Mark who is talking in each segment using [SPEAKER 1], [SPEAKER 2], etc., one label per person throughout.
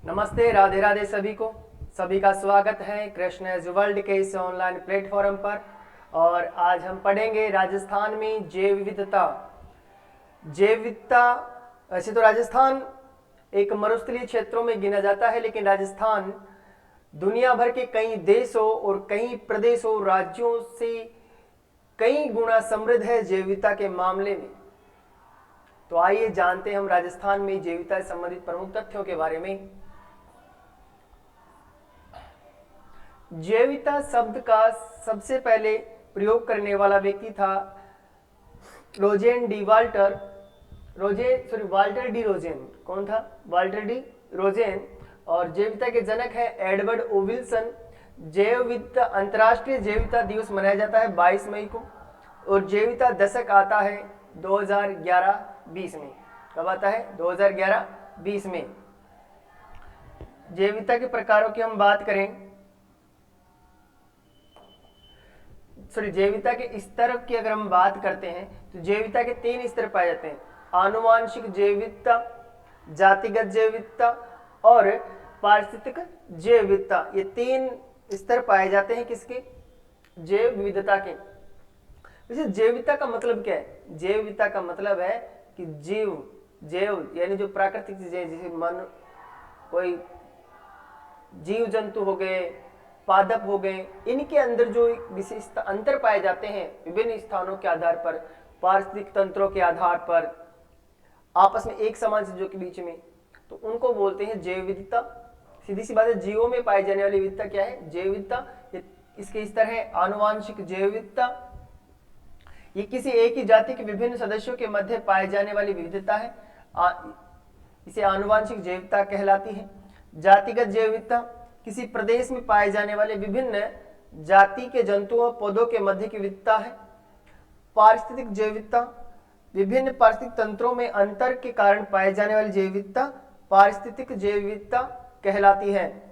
[SPEAKER 1] नमस्ते, राधे राधे सभी का स्वागत है कृष्ण एज वर्ल्ड के इस ऑनलाइन प्लेटफॉर्म पर। और आज हम पढ़ेंगे राजस्थान में जैव विविधता। वैसे तो राजस्थान एक मरुस्थलीय क्षेत्रों में गिना जाता है, लेकिन राजस्थान दुनिया भर के कई देशों और कई प्रदेशों राज्यों से कई गुना समृद्ध है जैव विविधता के मामले में। तो आइए जानते हैं हम राजस्थान में जैव विविधता से संबंधित प्रमुख तथ्यों के बारे में। जैविकता शब्द का सबसे पहले प्रयोग करने वाला व्यक्ति था वाल्टर डी रोजेन। कौन था? Walter D Rosen. और जैविकता के जनक है एडवर्ड ओ विल्सन। जैविकता अंतर्राष्ट्रीय जैविकता दिवस मनाया जाता है 22 मई को। और जैविकता दशक आता है 2011-20 में। कब आता है? 2011-20 में। जैविकता के प्रकारों की हम बात करें, जैविकता के स्तर की अगर हम बात करते हैं तो जैविकता के 3 स्तर पाए जाते हैं: आनुवांशिक जैविकता, जातिगत जैविकता और पारिस्थितिक जैविकता। ये 3 स्तर पाए जाते हैं किसके? जैव विविधता के। वैसे जैविकता का मतलब क्या है? जैव विविधता का मतलब है कि जैव यानी जो प्राकृतिक चीजें, जैसे मन कोई जीव जंतु हो गए, पादप हो गए, इनके अंदर जो विशिष्ट अंतर पाए जाते हैं विभिन्न स्थानों के आधार पर, पारिस्थितिक तंत्रों के आधार पर, आपस में एक समान चीजों के बीच में, तो उनको बोलते हैं जैव विविधता। सीधी सी बात है, जीवों में पाई जाने वाली विविधता क्या है? जैव विविधता। इसके स्तर है आनुवांशिक जैव विविधता। ये किसी एक ही जाति के विभिन्न सदस्यों के मध्य पाए जाने वाली विविधता है, इसे आनुवांशिक जैव विविधता कहलाती है। जातिगत जैव विविधता किसी प्रदेश में पाए जाने वाले विभिन्न जाति के जंतुओं पौधों के मध्य की विविधता है। पारिस्थितिक जैव विविधता विभिन्न पारिस्थितिक तंत्रों में अंतर के कारण पाए जाने वाली जैव विविधता पारिस्थितिक जैव विविधता कहलाती है।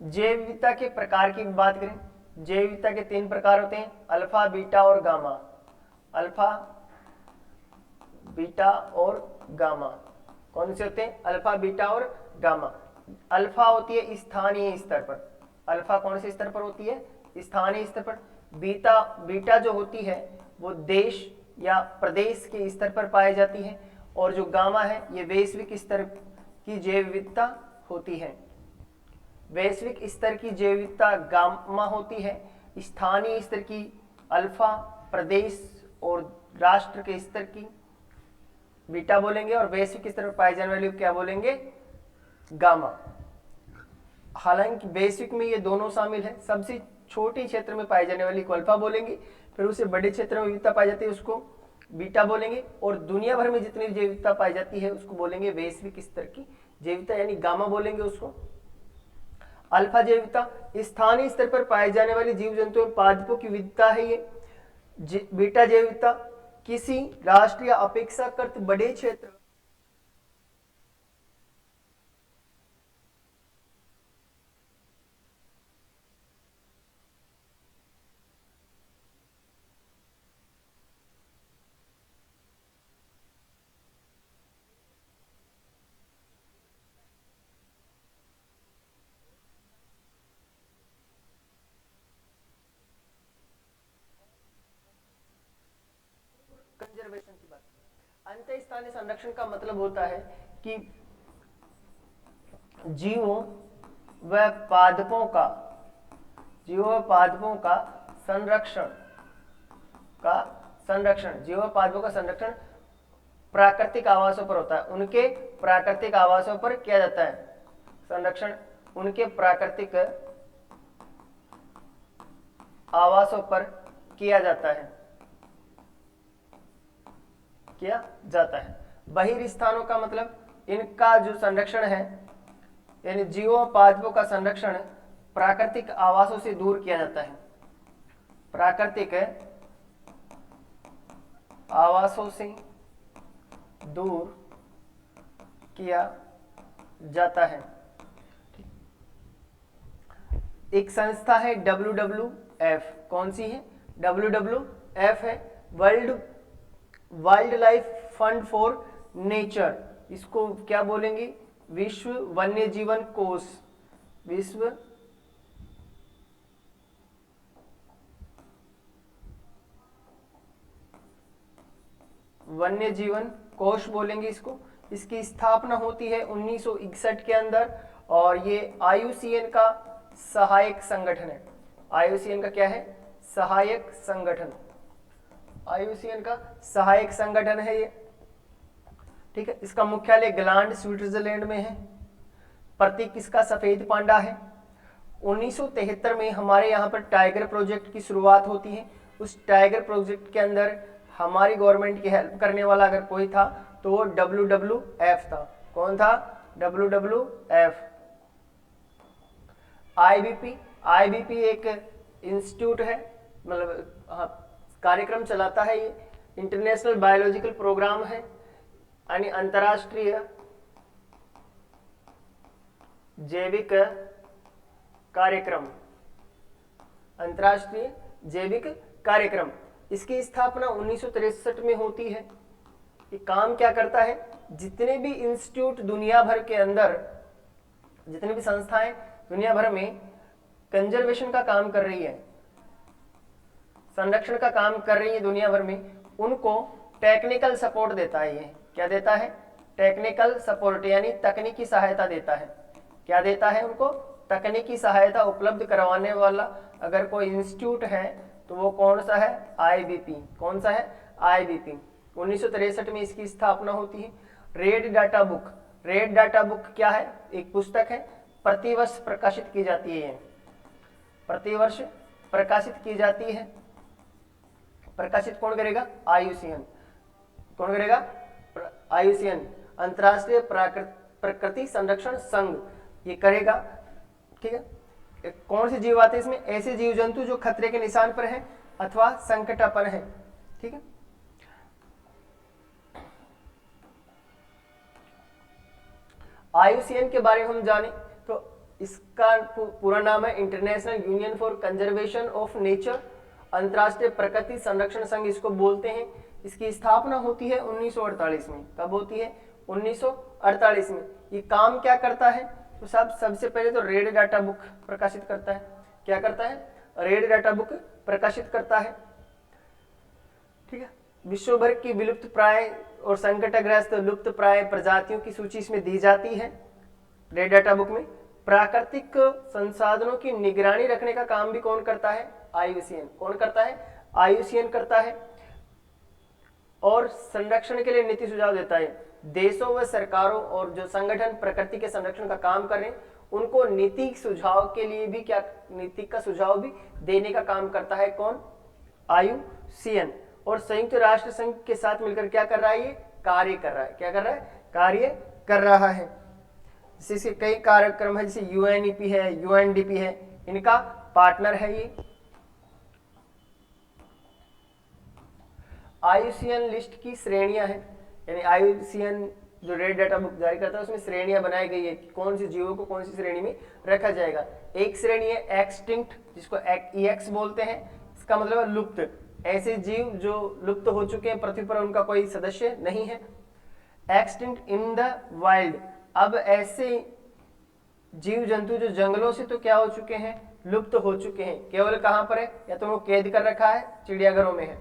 [SPEAKER 1] जैव विविधता के प्रकार की बात करें, जैव विविधता के 3 प्रकार होते हैं: अल्फा, बीटा और गामा। अल्फा, बीटा और गामा कौन से होते हैं? अल्फा, बीटा और गामा। अल्फा होती है स्थानीय स्तर पर। अल्फा कौन से स्तर पर होती है? स्थानीय स्तर पर। बीटा जो होती है वो देश या प्रदेश के स्तर पर पाई जाती है। और जो गामा है ये वैश्विक स्तर की जैव विविधता होती है। वैश्विक स्तर की जैव विविधता गामा होती है। स्थानीय स्तर की अल्फा, प्रदेश और राष्ट्र के स्तर की बीटा बोलेंगे, और वैश्विक स्तर पर पाए जाने वाली क्या बोलेंगे? गामा। हालांकि वैश्विक में ये दोनों शामिल है। सबसे छोटे क्षेत्र में पाए जाने वाली को अल्फा बोलेंगे, फिर उसे बड़े क्षेत्र में विविधता पाई जाती है उसको बीटा बोलेंगे, और दुनिया भर में जितनी जैव विविधता पाई जाती है उसको बोलेंगे वैश्विक स्तर की जैव विविधता, यानी गामा बोलेंगे उसको। अल्फा जैव विविधता स्थानीय स्तर पर पाए जाने वाली जीव जंतु और पादपों की विविधता है ये। बीटा जैव विविधता किसी राष्ट्र या अपेक्षाकृत बड़े क्षेत्र कंजर्वेशन की बात। अंतः स्थानीय संरक्षण का मतलब होता है कि जीवों व पादपों का संरक्षण प्राकृतिक आवासों पर होता है। उनके प्राकृतिक आवासों पर किया जाता है संरक्षण। उनके प्राकृतिक आवासों पर किया जाता है। बहिर्स्थानों का मतलब इनका जो संरक्षण है, यानी जीवों पादपों का संरक्षण प्राकृतिक आवासों से दूर किया जाता है। प्राकृतिक आवासों से दूर किया जाता है। एक संस्था है WWF। कौन सी है? WWF है wild life fund for nature, इसको क्या बोलेंगे? विश्व वन्य जीवन कोष, विश्व वन्य जीवन कोष बोलेंगे इसको। इसकी स्थापना होती है 1961 के अंदर और ये IUCN का सहायक संगठन है। IUCN का क्या है? सहायक संगठन। IUCN का सहायक संगठन है ये, ठीक है। इसका मुख्यालय ग्लांड स्विट्जरलैंड में है। प्रतीक इसका सफेद पांडा है। 1973 में हमारे यहाँ पर टाइगर प्रोजेक्ट की शुरुआत होती है। उस टाइगर प्रोजेक्ट के अंदर हमारी गवर्नमेंट की हेल्प करने वाला अगर कोई था तो वो WWF था। कौन था? WWF। IBP एक इंस्टीट्यूट है, मतलब हाँ, कार्यक्रम चलाता है। ये इंटरनेशनल बायोलॉजिकल प्रोग्राम है, यानी अंतर्राष्ट्रीय जैविक कार्यक्रम, अंतर्राष्ट्रीय जैविक कार्यक्रम। इसकी स्थापना 1963 में होती है। ये काम क्या करता है? जितने भी इंस्टीट्यूट दुनिया भर के अंदर, जितनी भी संस्थाएं दुनिया भर में कंजर्वेशन का काम कर रही है, संरक्षण का काम कर रही है दुनिया भर में, उनको टेक्निकल सपोर्ट देता है। ये क्या देता है? टेक्निकल सपोर्ट, यानी तकनीकी सहायता देता है। क्या देता है? उनको तकनीकी सहायता उपलब्ध करवाने वाला अगर कोई इंस्टीट्यूट है तो वो कौन सा है? IBP। कौन सा है? IBP। 1963 में इसकी स्थापना होती है। Red data book, red data book क्या है? एक पुस्तक है, प्रतिवर्ष प्रकाशित की जाती है। प्रतिवर्ष प्रकाशित की जाती है। प्रकाशित कौन करेगा? IUCN। कौन करेगा? IUCN, अंतर्राष्ट्रीय प्रकृति संरक्षण संघ, ये करेगा, ठीक है। कौन से जीव आते हैं इसमें? ऐसे जीव जंतु जो खतरे के निशान पर हैं अथवा संकटापन्न है, ठीक है। IUCN के बारे में हम जाने तो इसका पूरा नाम है international union for conservation of nature, अंतर्राष्ट्रीय प्रकृति संरक्षण संघ इसको बोलते हैं। इसकी स्थापना होती है 1948 में। कब होती है? 1948 में। ये काम क्या करता है? तो सबसे पहले तो रेड डाटा बुक प्रकाशित करता है। क्या करता है? रेड डाटा बुक प्रकाशित करता है, ठीक है। विश्व भर की विलुप्त प्राय और संकटग्रस्त लुप्त प्राय प्रजातियों की सूची इसमें दी जाती है रेड डाटा बुक में। प्राकृतिक संसाधनों की निगरानी रखने का काम भी कौन करता है? IUCN। कौन करता है? IUCN करता है। और संरक्षण के लिए नीति सुझाव देता है। देशों व सरकारों और जो संगठन प्रकृति के संरक्षण का काम कर रहे हैं उनको नीति सुझाव के लिए भी क्या, नीति का सुझाव भी देने का काम करता है। कौन? IUCN। और संयुक्त राष्ट्र संघ के साथ मिलकर क्या कर रहा है? ये कार्य कर रहा है। क्या कर रहा है? कार्य कर रहा है। इसके कई कार्यक्रम है, जैसे UNEP है, UNDP है, इनका पार्टनर है ये। IUCN लिस्ट की श्रेणियां हैं, यानी IUCN जो रेड डाटा बुक जारी करता है उसमें श्रेणियां बनाई गई है कि कौन सी जीवों को कौन सी श्रेणी में रखा जाएगा। एक श्रेणी है एक्सटिंक्ट, जिसको EX बोलते हैं। इसका मतलब है लुप्त, ऐसे जीव जो लुप्त हो चुके हैं, पृथ्वी पर उनका कोई सदस्य नहीं है। एक्सटिंक्ट इन द वाइल्ड, अब ऐसे जीव जंतु जो जंगलों से तो क्या हो चुके हैं? लुप्त हो चुके हैं। केवल कहां पर है? या तो वो कैद कर रखा है, चिड़ियाघरों में है।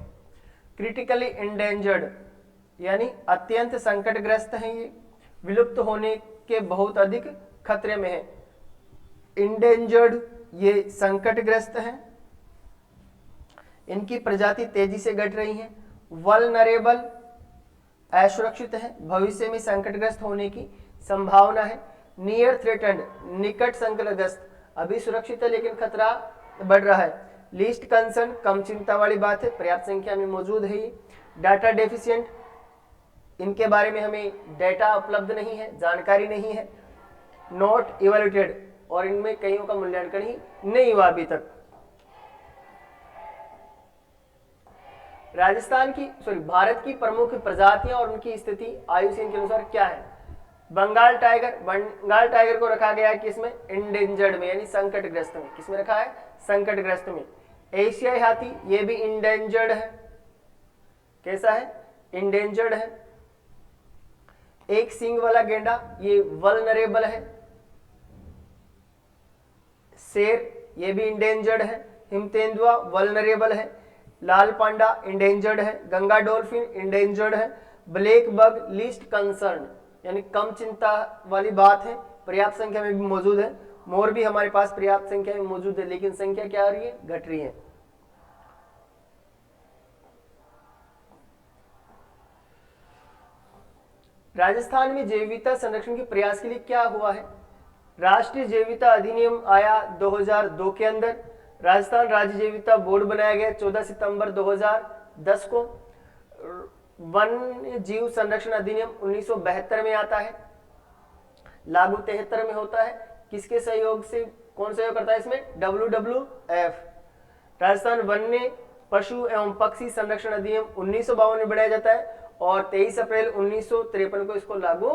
[SPEAKER 1] क्रिटिकली इंडेंजर्ड, यानी अत्यंत संकटग्रस्त हैं, ये विलुप्त होने के बहुत अधिक खतरे में है। इंडेंजर्ड, ये संकटग्रस्त हैं, इनकी प्रजाति तेजी से घट रही है। वल्नरेबल, असुरक्षित है, भविष्य में संकटग्रस्त होने की संभावना है। नियर थ्रेटन्ड, निकट संकटग्रस्त, अभी सुरक्षित है लेकिन खतरा बढ़ रहा है। लीस्ट कंसर्न, कम चिंता वाली बात है, पर्याप्त संख्या में मौजूद है ये। डाटा डेफिशिएंट, इनके बारे में हमें डाटा उपलब्ध नहीं है, जानकारी नहीं है। नॉट इवैल्यूएटेड, और इनमें कईयों का मूल्यांकन ही नहीं हुआ अभी तक। भारत की प्रमुख प्रजातियां और उनकी स्थिति IUCN के अनुसार क्या है? बंगाल टाइगर को रखा गया है किसमें? इंडेंजर्ड में, यानी संकटग्रस्त में। किसमें रखा है? संकटग्रस्त में। एशियाई हाथी, ये भी इंडेंजर्ड है। कैसा है? इंडेंजर्ड है। एक सींग वाला गेंडा ये वल्नरेबल है। शेर ये भी इंडेंजर्ड है। हिमतेंदुआ वल्नरेबल है। लाल पांडा इंडेंजर्ड है। गंगा डॉल्फिन इंडेंजर्ड है। ब्लैक बग लीस्ट कंसर्न यानी कम चिंता वाली बात है, पर्याप्त संख्या में भी मौजूद है। मोर भी हमारे पास पर्याप्त संख्या में मौजूद है, लेकिन संख्या क्या हो रही है, घट रही है। राजस्थान में जैव विविधता संरक्षण के प्रयास के लिए क्या हुआ है? राष्ट्रीय जैव विविधता अधिनियम आया 2002 के अंदर। राजस्थान राज्य जैव विविधता बोर्ड बनाया गया 14 सितंबर 2010 को। वन्य जीव संरक्षण अधिनियम 1972 में आता है, लागू 73 में होता है। किसके सहयोग से, कौन सहयोग करता है इसमें? WWF। राजस्थान वन्य पशु एवं पक्षी संरक्षण अधिनियम 1952 में बनाया जाता है और 23 अप्रैल 1953 को इसको लागू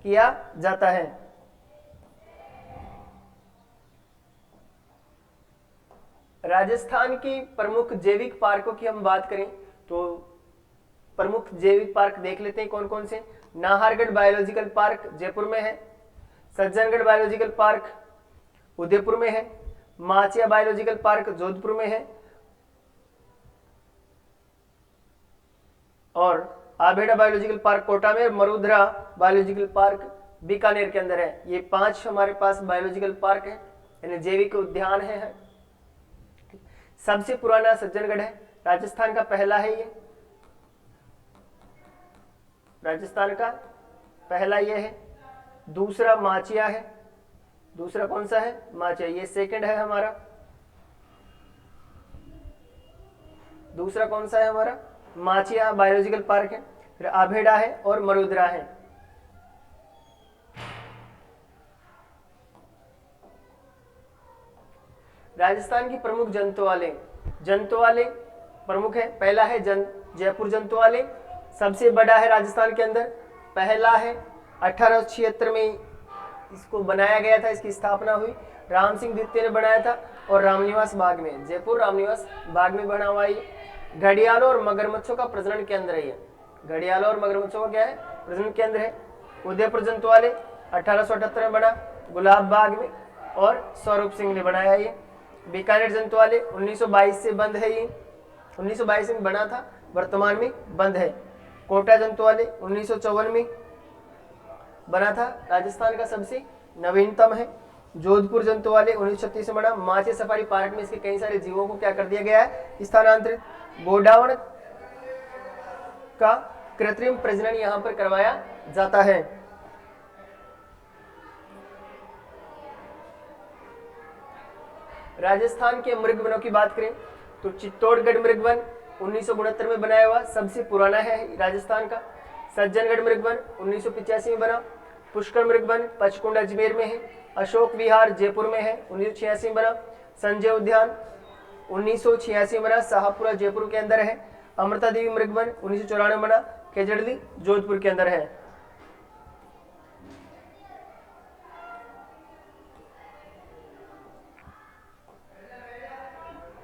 [SPEAKER 1] किया जाता है। राजस्थान की प्रमुख जैविक पार्कों की हम बात करें तो प्रमुख जैविक पार्क देख लेते हैं कौन कौन से। नाहरगढ़ बायोलॉजिकल पार्क जयपुर में है। सज्जनगढ़ बायोलॉजिकल पार्क उदयपुर में है। माचिया बायोलॉजिकल पार्क जोधपुर में है और आभेड़ा बायोलॉजिकल पार्क कोटा में, मरुधरा बायोलॉजिकल पार्क बीकानेर के अंदर है। ये 5 हमारे पास बायोलॉजिकल पार्क है, यानी जैविक उद्यान है। सबसे पुराना सज्जनगढ़ है, राजस्थान का पहला है ये, राजस्थान का पहला ये है। दूसरा माचिया है, दूसरा कौन सा है? माचिया, ये सेकंड है हमारा। दूसरा कौन सा है हमारा? माचिया बायोलॉजिकल पार्क है। फिर आभेड़ा है और मरुधरा है। राजस्थान की प्रमुख जंतुआलय प्रमुख है। पहला है जयपुर जंतुआलय, सबसे बड़ा है राजस्थान के अंदर। पहला है 1876 में इसको बनाया गया था, इसकी स्थापना हुई। राम सिंह द्वितीय ने बनाया था और रामनिवास बाग में, जयपुर रामनिवास बाग में बना हुआ है। घड़ियालों और मगरमच्छों का प्रजनन केंद्र है ये। घड़ियालों और मगरमच्छों का क्या है? प्रजनन केंद्र है। उदयपुर जंतुआलय 1878 में बना गुलाब बाग में और स्वरूप सिंह ने बनाया ये। बीकानेर जंतुआलय 1922 से बंद है, ये 1922 में बना था, वर्तमान में बंद है। कोटा जंतुआलय 1954 में बना था, राजस्थान का सबसे नवीनतम है। जोधपुर जंतुआलय 1936 में बना। माचे सफारी पार्क में इसके कई सारे जीवों को क्या कर दिया गया है? स्थानांतरित। गोडावण का कृत्रिम प्रजनन यहां पर करवाया जाता है। राजस्थान के मृग वनों की बात करें तो चित्तौड़गढ़ मृग वन 1969 में बनाया हुआ सबसे पुराना है राजस्थान का। सज्जनगढ़ मृग वन 1985 में बना। पुष्कर मृग वन पचकुंड अजमेर में है। अशोक विहार जयपुर में है, 1986 में बना। संजय उद्यान 1986 में बना, शाहपुरा जयपुर के अंदर है। अमृता देवी मृग वन 1994 में बना, केजड़ली जोधपुर के अंदर है।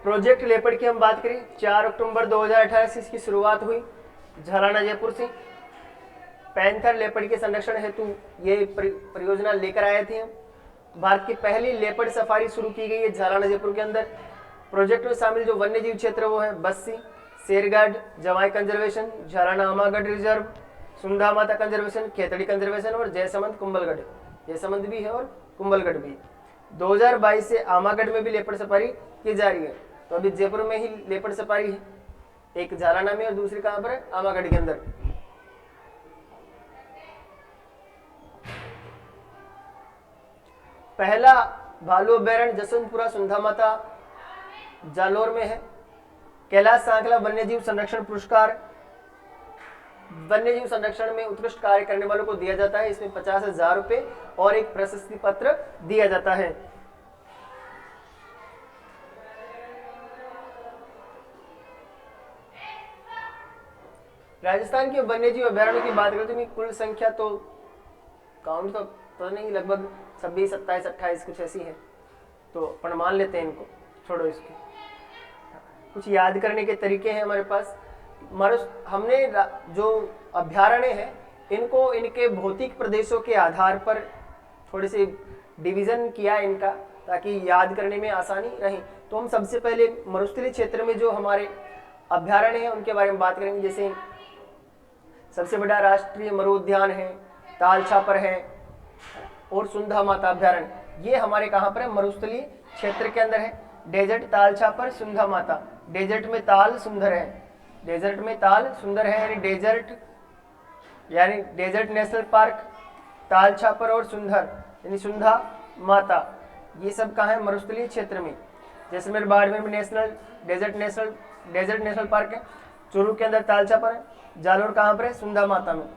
[SPEAKER 1] प्रोजेक्ट लेपर्ड की हम बात करें, 4 अक्टूबर 2018 से इसकी शुरुआत हुई झालाना जयपुर से। पैंथर लेपर्ड के संरक्षण हेतु ये परियोजना लेकर आए थे। भारत की पहली लेपर्ड सफारी शुरू की गई है झालाना जयपुर के अंदर। प्रोजेक्ट में शामिल जो वन्य जीव क्षेत्र वो है बस्सी, शेरगढ़, जवाई कंजर्वेशन, झालाना आमागढ़ रिजर्व, सुंधा माता कंजर्वेशन, खेतड़ी कंजर्वेशन और जयसमंद कुंभलगढ़। जयसमंद भी है और कुंभलगढ़ भी। 2022 से आमागढ़ में भी लेपर्ड सफारी की जा रही है। तो अभी जयपुर में ही लेपर्ड सफारी है, एक झालाना में और दूसरी कहां पर है? आमागढ़ के अंदर। पहला भालू अभ्यारण्य जसवंतपुरा सुंधा माता जालोर में है। कैलाश सांखला वन्यजीव संरक्षण पुरस्कार वन्यजीव संरक्षण में उत्कृष्ट कार्य करने वालों को दिया जाता है। इसमें 50,000 रुपए और एक प्रशस्ति पत्र दिया जाता है। राजस्थान के वन्यजीव अभ्यारण्य की बात करें तो कुल संख्या तो काउंट तो पता नहीं, लगभग 26, 27, 28 कुछ ऐसी है। तो अपन मान लेते हैं इनको, छोड़ो इसके। कुछ याद करने के तरीके हैं हमारे पास। हमने जो अभ्यारण्य है इनको इनके भौतिक प्रदेशों के आधार पर थोड़े से डिवीजन किया इनका, ताकि याद करने में आसानी रहे। तो हम सबसे पहले मरुस्थलीय क्षेत्र में जो हमारे अभ्यारण्य हैं उनके बारे में बात करेंगे। जैसे सबसे बड़ा राष्ट्रीय मरु उद्यान है, ताल छापर है और सुंधा माता अभ्यारण्य, ये हमारे कहाँ पर है? मरुस्थलीय क्षेत्र के अंदर है। डेजर्ट, ताल छापर, सुंधा माता। डेजर्ट में ताल सुंदर है, डेजर्ट में ताल सुंदर है, यानी desert national park, Tal Chhapar और सुंदर यानी सुंधा माता, ये सब कहाँ है? मरुस्थलीय क्षेत्र में। जैसलमेर बाड़मेर में डेजर्ट नेशनल पार्क है। चूरू के अंदर ताल छापर है। जालोर कहाँ पर है? सुंधा माता में।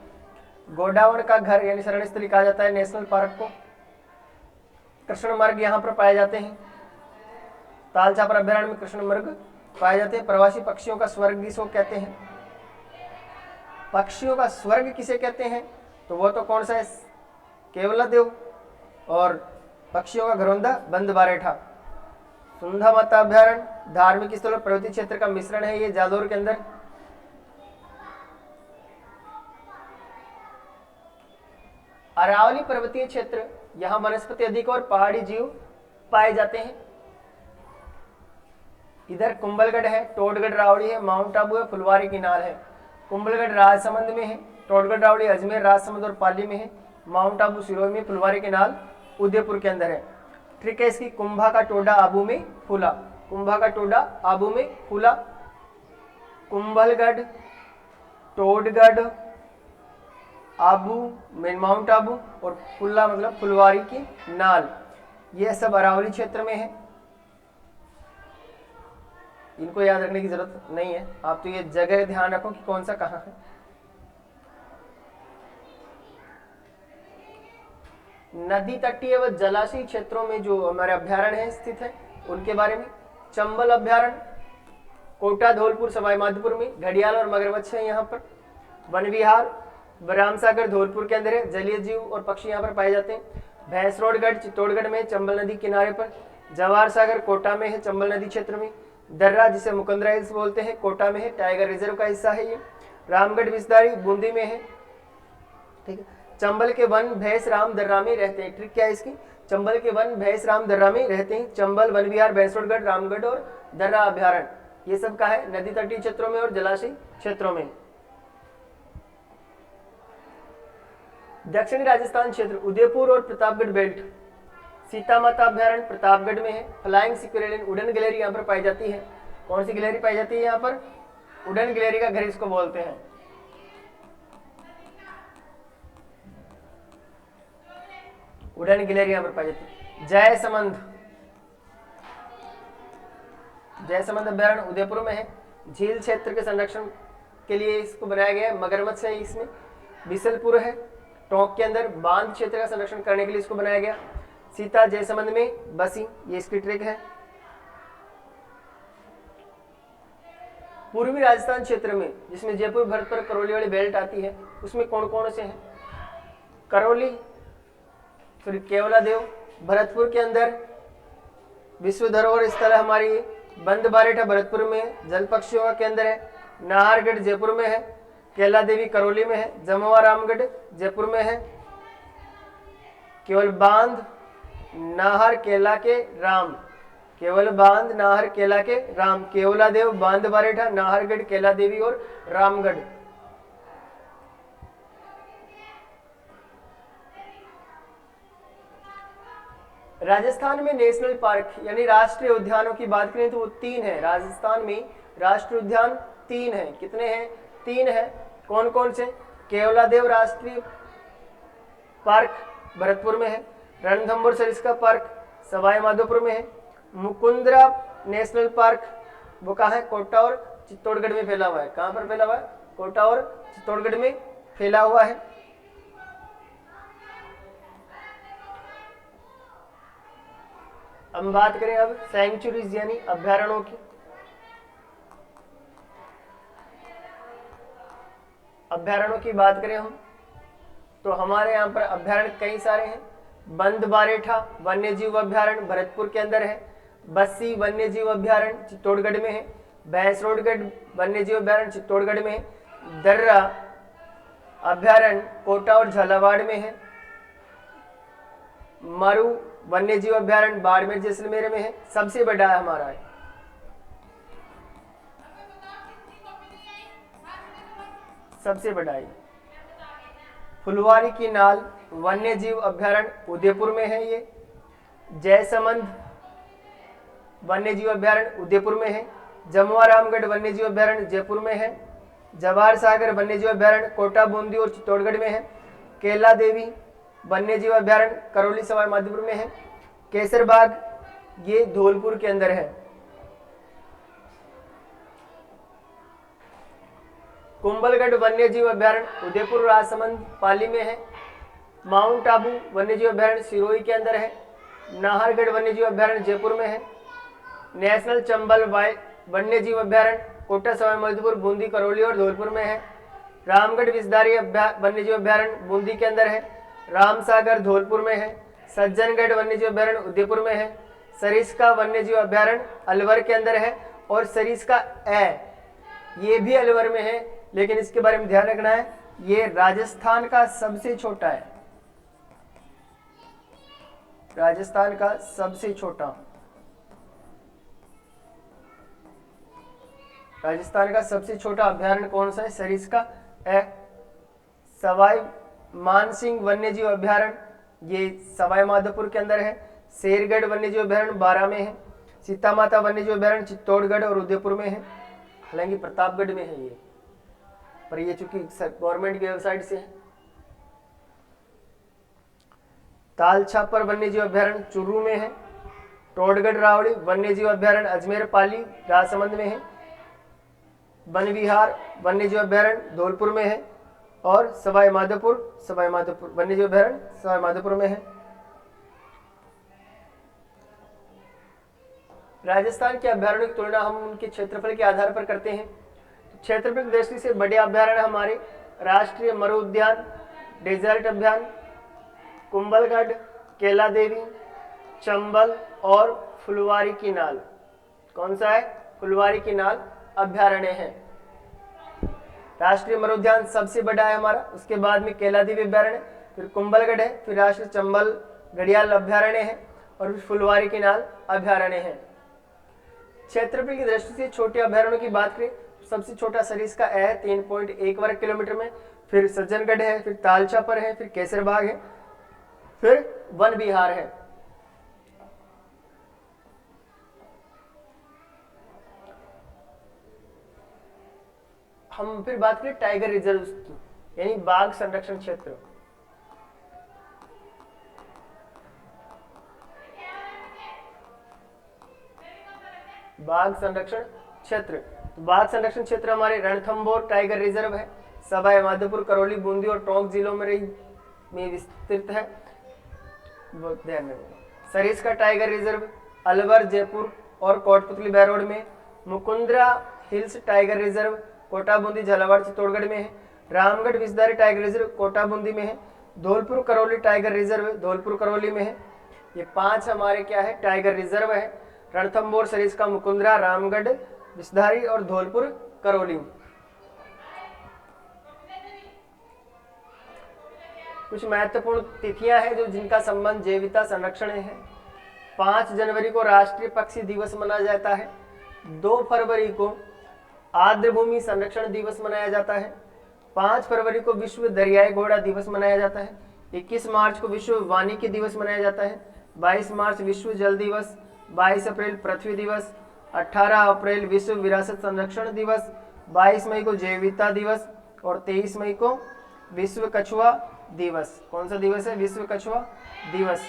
[SPEAKER 1] गोडावण का घर यानी शरण स्थली कहा जाता है नेशनल पार्क को। कृष्ण मृग यहाँ पर पाए जाते हैं। ताल छापर अभ्यारण्य में कृष्ण मृग पाए जाते हैं। प्रवासी पक्षियों का स्वर्ग किसको कहते हैं? पक्षियों का स्वर्ग किसे कहते हैं? तो वो तो कौन सा है? केवलादेव। और पक्षियों का घरौंदा बंद बारेठा। सुंधा माता अभ्यारण्य धार्मिक स्थल और पर्वतीय क्षेत्र का मिश्रण है, ये जालोर के अंदर। अरावली पर्वतीय क्षेत्र, यहाँ वनस्पति अधिक और पहाड़ी जीव पाए जाते हैं। इधर कुंभलगढ़ है, टोडगढ़ रावड़ी है, माउंट आबू है, फुलवारी की नाल है। कुंभलगढ़ राजसमंद में है, टोडगढ़ रावड़ी अजमेर राजसमंद और पाली में है, माउंट आबू सिरोही में, फुलवारी की नाल उदयपुर के अंदर है। ट्रिक है इसकी, कुंभा का टोडा आबू में फूला। कुंभा का टोडा आबू में फूला। कुंभलगढ़, टोडगढ़, आबू में माउंट आबू और फुल्ला मतलब फुलवारी की नाल, ये सब अरावली क्षेत्र में है। इनको याद रखने की जरूरत नहीं है, आप तो ये जगह ध्यान रखो कि कौन सा कहाँ है। नदी तटीय व जलाशयी क्षेत्रों में जो हमारे अभ्यारण्य स्थित है उनके बारे में। चंबल अभ्यारण्य कोटा, धौलपुर, सवाई माधोपुर में। घड़ियाल और मगरमच्छ है यहाँ पर। वन विहार रामसागर धौलपुर के अंदर है। जलीय जीव और पक्षी यहाँ पर पाए जाते हैं। भैंसरोडगढ़ चित्तौड़गढ़ में, चंबल नदी किनारे पर। जवाहर सागर कोटा में है, चंबल नदी क्षेत्र में। दर्रा जिसे मुकंदरा हिल्स बोलते हैं, कोटा में है, टाइगर रिजर्व का हिस्सा है ये। रामगढ़ विस्तारी बूंदी में है। ठीक है। चंबल के वन भैंस राम दर्रा में रहते हैं। ट्रिक क्या है इसकी? चंबल के वन भैंस राम दर्रा में रहते हैं। चंबल, वन विहार, भैंसरोडगढ़, रामगढ़ और दर्रा अभ्यारण्य, ये सब का है नदी तटीय क्षेत्रों में और जलाशयी क्षेत्रों में। दक्षिणी राजस्थान क्षेत्र, उदयपुर और प्रतापगढ़ बेल्ट। सीता माता अभ्यारण्य प्रतापगढ़ में है। फ्लाइंग सिक्वेरियन उड़न गिलहरी यहाँ पर पाई जाती है। कौन सी गिलहरी पाई जाती है यहाँ पर? उड़न गिलहरी का घर इसको बोलते हैं। उड़न गिलहरी यहाँ पर पाई जाती है। जयसमंद अभ्यारण्य उदयपुर में है। झील क्षेत्र के संरक्षण के लिए इसको बनाया गया है। मगरमच्छ है इसमें। बिसलपुर है टोंक के अंदर, बांध क्षेत्र का संरक्षण करने के लिए इसको बनाया गया। सीता जयसमंद में बसी, ये इसकी ट्रिक है। पूर्वी राजस्थान क्षेत्र में, जिसमें जयपुर, भरतपुर, करौली वाली बेल्ट आती है, उसमें कौन कौन से हैं? करौली, फिर केवलादेव। भरतपुर के अंदर विश्व धरोहर स्थल हमारी बंद बारेठा भरतपुर में, जल पक्षियों के अंदर है। नाहरगढ़ जयपुर में है। केला देवी करौली में है। जमवा रामगढ़ जयपुर में है। केवल बांध नाहर केला के राम, केवल बांध नाहर केला के राम, केवलादेव, बांध बारेठा, नाहरगढ़, केला देवी और रामगढ़। राजस्थान में नेशनल पार्क यानी राष्ट्रीय उद्यानों की बात करें तो वो 3 है। राजस्थान में राष्ट्रीय उद्यान 3 है। कितने हैं? 3 है। कौन कौन से? केवलादेव राष्ट्रीय पार्क भरतपुर में है। रणथंभौर सरिस्का पार्क सवाई माधोपुर में है। मुकुंदरा नेशनल पार्क वो कहाँ है? कोटा और चित्तौड़गढ़ में फैला हुआ है। कहाँ पर फैला हुआ है? कोटा और चित्तौड़गढ़ में फैला हुआ है। हम बात करें अब सैंक्चुरीज यानी अभ्यारण्यों की। अभ्यारण्यों की बात करें हम तो हमारे यहाँ पर अभ्यारण्य कई सारे हैं। बंद बारेठा वन्य जीव अभ्यारण्य भरतपुर के अंदर है। बस्सी वन्य जीव अभ्यारण्य चित्तौड़गढ़ में है। भैंसरोडगढ़ वन्यजीव अभ्यारण्य चित्तौड़गढ़ में है। दर्रा अभ्यारण्य कोटा और झालावाड़ में है। मरु वन्यजीव अभ्यारण्य बाड़मेर जैसलमेर में है, सबसे बड़ा है हमारा है। सबसे बड़ा है। फुलवारी की नाल वन्यजीव अभ्यारण्य उदयपुर में है। ये जयसमंद वन्यजीव अभ्यारण्य उदयपुर में है। जमुआ रामगढ़ वन्यजीव अभ्यारण्य जयपुर में है। जवाहर सागर वन्यजीव अभ्यारण्य कोटा बूंदी और चित्तौड़गढ़ में है। केला देवी वन्यजीव अभ्यारण्य करौली सवाई माधोपुर में है। केसरबाग ये धौलपुर के अंदर है। कुंभलगढ़ वन्यजीव अभ्यारण्य उदयपुर राजसमंद पाली में है। माउंट आबू वन्यजीव अभ्यारण्य सिरोही के अंदर है। नाहरगढ़ वन्यजीव अभ्यारण्य जयपुर में है। नेशनल चंबल वन्यजीव अभ्यारण्य कोटा सवाई माधोपुर बूंदी करौली और धौलपुर में है। रामगढ़ विषधारी वन्यजीव अभ्यारण्य बूंदी के अंदर है। रामसागर धौलपुर में है। सज्जनगढ़ वन्यजीव अभ्यारण्य उदयपुर में है। सरिस्का वन्यजीव अभ्यारण्य अलवर के अंदर है। और सरिस्का ये भी अलवर में है, लेकिन इसके बारे में ध्यान रखना है, ये राजस्थान का सबसे छोटा है। राजस्थान का सबसे छोटा, राजस्थान का सबसे छोटा अभ्यारण्य कौन सा है? सरिस्का सवाई मानसिंह वन्यजीव अभ्यारण्य ये सवाई माधोपुर के अंदर है। शेरगढ़ वन्यजीव अभ्यारण्य बारा में है। सीता माता वन्यजीव अभ्यारण्य चित्तौड़गढ़ और उदयपुर में है। हालांकि प्रतापगढ़ में है ये, पर ये चूंकि गवर्नमेंट की वेबसाइट से है। तालछापर वन्यजीव अभ्यारण्य चुरू में है। टोडगढ़ रावड़ी वन्यजीव अभ्यारण्य अजमेर पाली राजसमंद में है। वन विहार वन्यजीव अभ्यारण्य धौलपुर में है। और सवाई माधोपुर वन्यजीव अभ्यारण्य सवाई माधोपुर में है। राजस्थान के अभ्यारण्यों की तुलना हम उनके क्षेत्रफल के आधार पर करते हैं। तो क्षेत्रफल की दृष्टि से बड़े अभ्यारण्य हमारे राष्ट्रीय मरु उद्यान, डेजर्ट अभ्यारण्य, कुंभलगढ़, केला देवी, चंबल और फुलवारी की नाल। कौन सा है? फुलवारी की नाल अभ्यारण्य है। राष्ट्रीय मरु उद्यान सबसे बड़ा है हमारा। उसके बाद में केला देवी अभ्यारण्य, फिर कुंभलगढ़ है, फिर राष्ट्रीय चंबल घड़ियाल अभ्यारण्य है और फिर फुलवारी की नाल अभ्यारण्य है। क्षेत्रफल की दृष्टि से छोटे अभ्यारण्यों की बात करें, सबसे छोटा सरिस्का है 3.1 वर्ग किलोमीटर में, फिर सज्जनगढ़ है, फिर तालछापर है, फिर केसरबाग है, फिर वन विहार है। हम फिर बात करें टाइगर रिजर्व की, यानी बाघ संरक्षण क्षेत्र। बाघ संरक्षण क्षेत्र, तो बाघ संरक्षण क्षेत्र हमारे रणथंभौर टाइगर रिजर्व है। सवाई माधोपुर, करौली, बूंदी और टोंक जिलों में विस्तृत है। ध्यान में सरिस्का टाइगर रिजर्व अलवर, जयपुर और कोटपुतली बैरोड में। Mukundra hills tiger reserve Kota, Bundi, Jhalawar, Chittorgarh में है। रामगढ़ विषधारी टाइगर रिजर्व कोटा, बूंदी में है। धौलपुर करौली टाइगर रिजर्व धौलपुर करौली में है। ये 5 हमारे क्या है? टाइगर रिजर्व है। रणथंभौर, सरिस्का, मुकुंदरा, रामगढ़ विषधारी और धौलपुर करौली। कुछ महत्वपूर्ण तिथियां हैं जो जिनका संबंध जैविकता संरक्षण है। 5 जनवरी को राष्ट्रीय पक्षी दिवस मनाया जाता है। 2 फरवरी को आर्द्रभूमि संरक्षण दिवस मनाया जाता है। 5 फरवरी को विश्व दरियाई घोड़ा दिवस मनाया जाता है। 21 मार्च को विश्व वानिकी दिवस मनाया जाता है। 22 मार्च विश्व जल दिवस। 22 अप्रैल पृथ्वी दिवस। 18 अप्रैल विश्व विरासत संरक्षण दिवस। 22 मई को जैव विविधता दिवस और 23 मई को विश्व कछुआ दिवस। कौन सा दिवस है? विश्व कछुआ दिवस।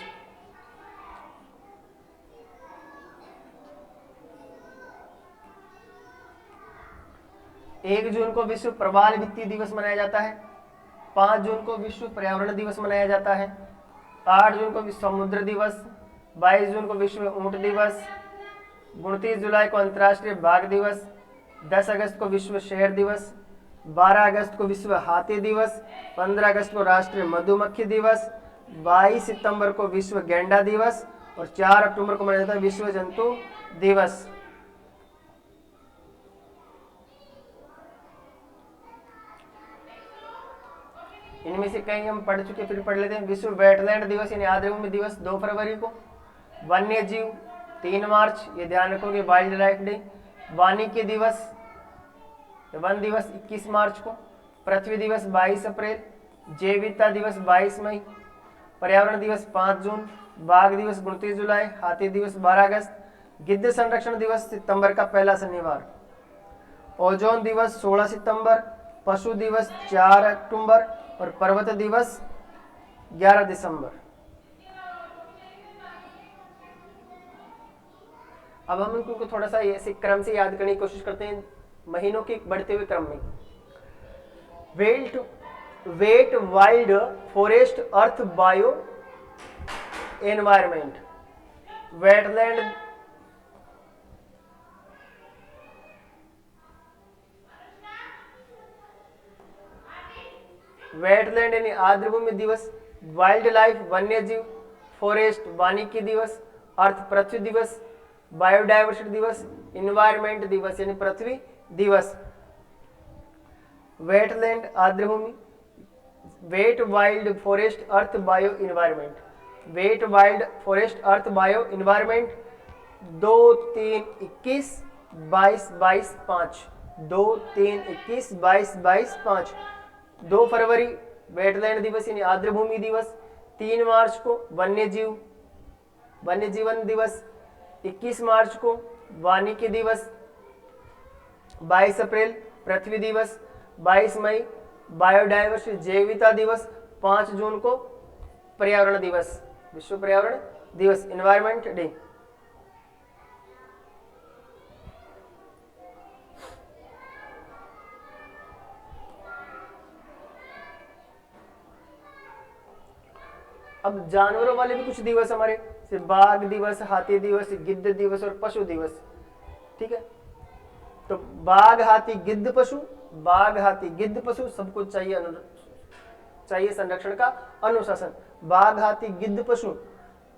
[SPEAKER 1] एक जून को विश्व प्रवाल भित्ति दिवस मनाया जाता है। 5 जून को विश्व पर्यावरण दिवस मनाया जाता है। 8 जून को विश्व समुद्र दिवस। 22 जून को विश्व ऊंट दिवस। 29 जुलाई को अंतर्राष्ट्रीय बाघ दिवस। 10 अगस्त को विश्व शहर दिवस। 12 अगस्त को विश्व हाथी दिवस। 15 अगस्त को राष्ट्रीय मधुमक्खी दिवस। 22 सितंबर को विश्व गैंडा दिवस और 4 अक्टूबर को मनाया जाता है विश्व जंतु दिवस। इनमें से कई हम पढ़ चुके, फिर पढ़ लेते हैं। विश्व वेटलैंड दिवस यानी आर्द्रभूमि दिवस 2 फरवरी को। वन्य जीव 3 मार्च, ये ध्यान रखोगे, वाइल्ड लाइफ डे। वानिकी दिवस, वन दिवस 21 मार्च को। पृथ्वी दिवस 22 अप्रैल। जैविकता दिवस 22 मई। पर्यावरण दिवस 5 जून। बाघ दिवस 29 जुलाई। हाथी दिवस 12 अगस्त। गिद्ध संरक्षण दिवस सितंबर का पहला शनिवार। ओजोन दिवस 16 सितंबर। पशु दिवस 4 अक्टूबर और पर्वत दिवस 11 दिसंबर। अब हम इनको थोड़ा सा ऐसे क्रम से याद करने की कोशिश करते हैं, महीनों के बढ़ते हुए क्रम में। Wait wild forest earth bio environment. Wetland यानी आर्द्रभूमि दिवस। वाइल्ड लाइफ वन्य जीव। फॉरेस्ट वानिकी दिवस। अर्थ पृथ्वी दिवस। बायोडाइवर्सिटी दिवस। इन्वायरमेंट दिवस यानी पृथ्वी दिवस। वेटलैंड आर्द्रभूमि। Wet wild forest earth bio environment. Wet wild forest earth bio environment 2, 3, 21, 22, 22, 5। 2, 3, 21, 22, 22, 5। 2 फरवरी वेटलैंड दिवस यानी आर्द्रभूमि दिवस। 3 मार्च को वन्य जीवन दिवस। 21 मार्च को वानिकी दिवस। 22 अप्रैल पृथ्वी दिवस। 22 मई बायोडाइवर्सिटी जैविकता दिवस। 5 जून को पर्यावरण दिवस, विश्व पर्यावरण दिवस, एनवायरमेंट डे। अब जानवरों वाले भी कुछ दिवस हमारे, जैसे बाघ दिवस, हाथी दिवस, गिद्ध दिवस और पशु दिवस। ठीक है, तो बाघ हाथी गिद्ध पशु, बाघ हाथी गिद्ध पशु सब कुछ चाहिए संरक्षण का अनुशासन। बाघ हाथी गिद्ध पशु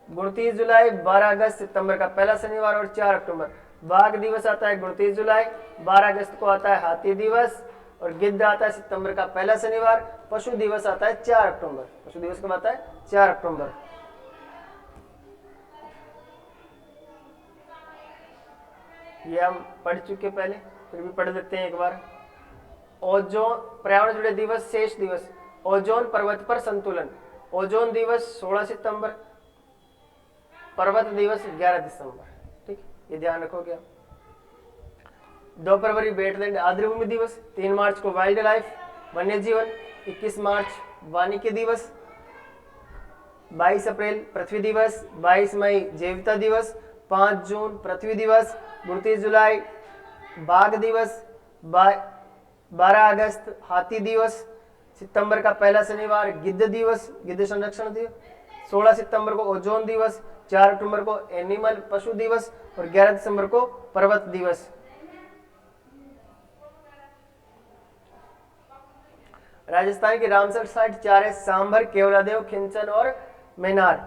[SPEAKER 1] 29 जुलाई, 12 अगस्त, सितंबर का पहला शनिवार और 4 अक्टूबर। बाघ दिवस आता है 29 जुलाई, 12 अगस्त को आता है हाथी दिवस और गिद्ध आता है सितंबर का पहला शनिवार। पशु दिवस आता है 4 अक्टूबर। पशु दिवस कब आता है? 4 अक्टूबर। ये हम पढ़ चुके पहले, फिर भी पढ़ लेते हैं एक बार। ओजोन पर्यावरण जुड़े दिवस, शेष दिवस। ओजोन पर्वत पर संतुलन। ओजोन दिवस 16 सितंबर, पर्वत दिवस 11 दिसंबर। ठीक, ये ध्यान रखोगे आप। 2 फरवरी वेटलैंड आर्द्रभूमि दिवस। 3 मार्च को वाइल्ड लाइफ वन्य जीवन। 21 मार्च वानिकी दिवस। 22 अप्रैल पृथ्वी दिवस। 22 मई जैविकता दिवस। 5 जून पृथ्वी दिवस। 29 जुलाई बाघ दिवस। 12 अगस्त हाथी दिवस। सितंबर का पहला शनिवार गिद्ध दिवस, गिद्ध संरक्षण दिवस। 16 सितंबर को ओजोन दिवस। 4 अक्टूबर को एनिमल पशु दिवस और 11 दिसंबर को पर्वत दिवस। राजस्थान की रामसर साइट 4 है, सांभर, केवलादेव, खिंचन और मेनार।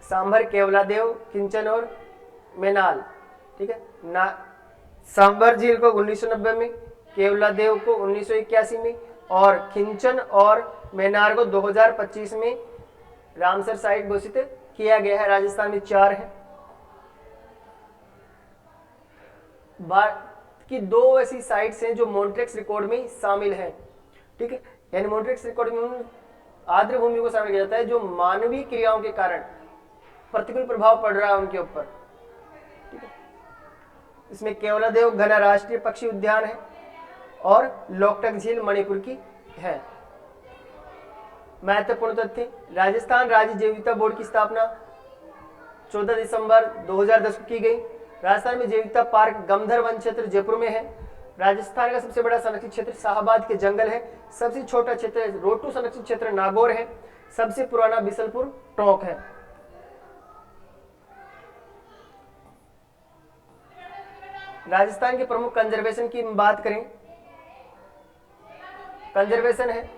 [SPEAKER 1] सांभर, केवलादेव, खिंचन और मेनाल। ठीक है ना। सांभर झील को 1990 में, केवलादेव को 1981 में और खिंचन और मेनार को 2025 में रामसर साइट घोषित किया गया है। राजस्थान में 4 है। की 2 ऐसी साइट्स हैं जो मॉन्ट्रेक्स रिकॉर्ड में शामिल हैं। ठीक है, यानी मॉन्ट्रेक्स रिकॉर्ड में आर्द्र भूमि को शामिल किया जाता है जो मानवीय क्रियाओं के कारण प्रतिकूल प्रभाव पड़ रहा है उनके ऊपर। ठीक है, इसमें केवलादेव घना राष्ट्रीय पक्षी उद्यान है और लोकटक झील मणिपुर की है। महत्वपूर्ण तथ्य, राजस्थान राज्य जैव विविधता बोर्ड की स्थापना 14 दिसंबर 2010 को की गई। राजस्थान में जैव विविधता पार्क गमधर वन क्षेत्र जयपुर में है। राजस्थान का सबसे बड़ा संरक्षित क्षेत्र शाहबाद के जंगल है। सबसे छोटा क्षेत्र रोटू संरक्षित क्षेत्र नागौर है। सबसे पुराना बिसलपुर टोंक है। राजस्थान के प्रमुख कंजर्वेशन की बात करें, कंजर्वेशन है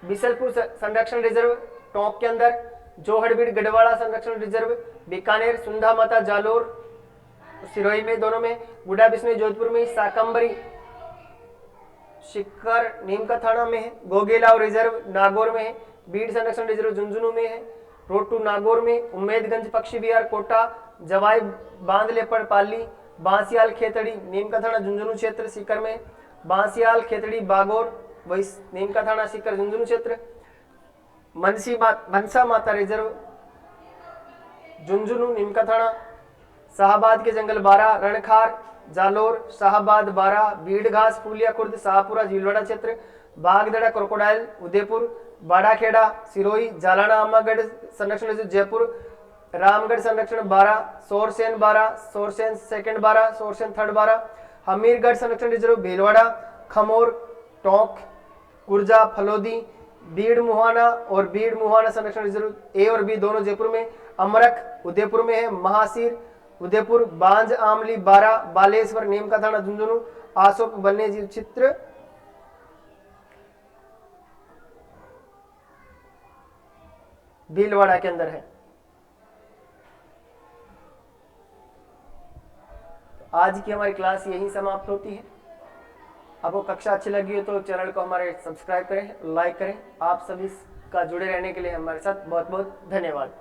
[SPEAKER 1] बिसलपुर संरक्षण रिजर्व टोंक के अंदर, जोहड़बीड़ गढ़वाड़ा संरक्षण रिजर्व बीकानेर, सुंधा माता जालोर सिरोही में दोनों में, गुडा बिश्नोई जोधपुर में, साकंबरी शिकर नीम का थाना में है। गोगेलाव रिजर्व नागौर में है। बीड संरक्षण रिजर्व झुंझुनू में है। रोड टू नागौर में। उम्मेदगंज पक्षी विहार कोटा। जवाई बांध लेपड़ पाली। बांसियाल खेतड़ी नीम का थाना झुंझुनू क्षेत्र सीकर में। बांसियाल खेतड़ी बागौर वही नीम का थाना सीकर झुंझुनू क्षेत्र। मनसा माता रिजर्व झुंझुनू नीम का थाना। शाहबाद के जंगल 12 रणखार जालोर शाहबाद 12 बीड़ घास फूलिया खुर्द शाहपुरा झीलवाड़ा क्षेत्र। बागदड़ा क्रोकोडाइल उदयपुर बाड़ाखेड़ा सिरोही जालाना आमागढ़ संरक्षण जयपुर। रामगढ़ संरक्षण 12 सोरसेन 12 सोरसेन सेकंड 12 सोरसेन थर्ड 12। हमीरगढ़ संरक्षण रिजर्व भीलवाड़ा खमोर टोंक कुर्जा फलोदी। बीड़ मुहाना और बीड़ मुहाना संरक्षण रिजर्व ए और बी दोनों जयपुर में। अमरख उदयपुर में है। महासीर उदयपुर। बांज आमली 12 बालेश्वर नीम का थाना झुंझुनू। आसोप वन्य जीव चित्र भीलवाड़ा के अंदर है। आज की हमारी क्लास यही समाप्त होती है। आपको कक्षा अच्छी लगी हो तो चैनल को हमारे सब्सक्राइब करें, लाइक करें। आप सभी का जुड़े रहने के लिए हमारे साथ बहुत बहुत धन्यवाद।